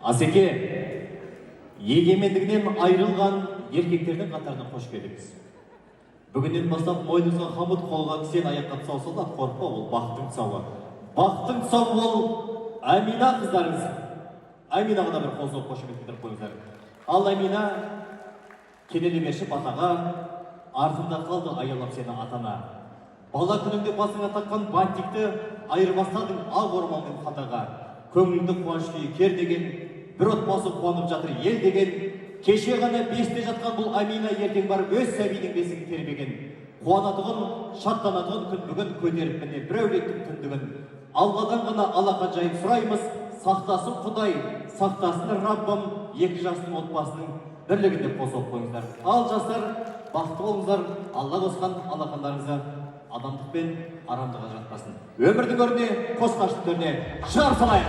Асеке, егемендігінен айырылған еркектердің қатарына қош келдіңіз. Бүгіннен бастап мойныңызға қамыт, қолға кісен, аяққа тұсау салды, қорықпа, ол бақыттың тұсауы. Бақыттың тұсауы ол Амина қыздарыңыз. Аминаға да бір қол соғып қошемет білдіріп қойыңыздар. Ал Амина келелемеші батаға, артында қалды аялап сені атана. Бала күніңде басыңа таққан бантикті айырбастадың ақ орманмен қатаға. Көңіліңді қуаныш күйі кер деген, бір отбасы қуанып жатыр ел деген. Кеше ғана бесте жатқан бұл Амина ертең барып өз сәбидің бесігін тербеген. Қуанатұғын, шаттанатұғын күн бүгін көтеріп міне бір әулеттің түндігін. Алладан ғана алақан жайып сұраймыз, сақтасын Құдай, сақтасын Раббым, екі жастың отбасының бірлігінде қосып қойыңыздар. Ал жастар, бақытты болыңыздар, Алла қосқан алақандарыңызды адамдық пен арамдыға жатпасын. Өмірдің өріне, қос қаштың төріне шығарып салайық.